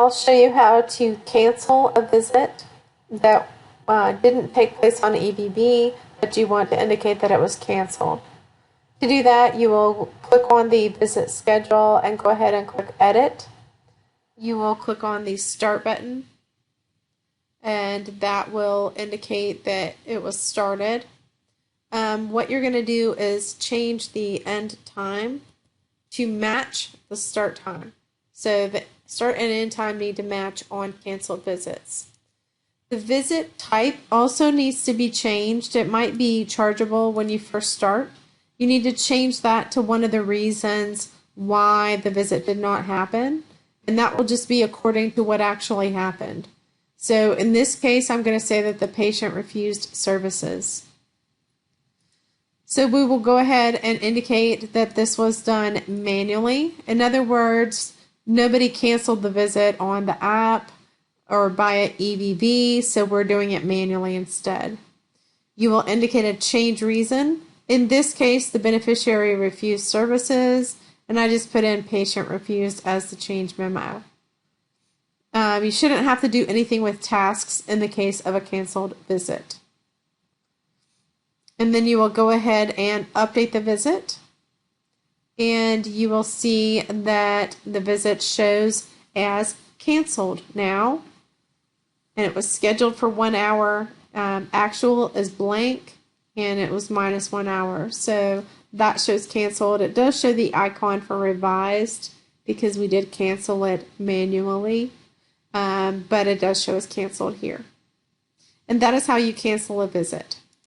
I'll show you how to cancel a visit that didn't take place on EVV, but you want to indicate that it was canceled. To do that, you will click on the visit schedule and go ahead and click Edit. You will click on the Start button, and that will indicate that it was started. What you're going to do is change the end time to match the start time. So the start and end time need to match on canceled visits. The visit type also needs to be changed. It might be chargeable when you first start. You need to change that to one of the reasons why the visit did not happen, and that will just be according to what actually happened. So in this case, I'm going to say that the patient refused services. So we will go ahead and indicate that this was done manually. In other words, nobody canceled the visit on the app or via EVV, so we're doing it manually instead. You will indicate a change reason. In this case, the beneficiary refused services, and I just put in patient refused as the change memo. You shouldn't have to do anything with tasks in the case of a canceled visit. And then you will go ahead and update the visit, and you will see that the visit shows as canceled now, and it was scheduled for 1 hour. Actual is blank, and it was minus 1 hour, so that shows canceled. It does show the icon for revised because we did cancel it manually, but it does show as canceled here. And that is how you cancel a visit.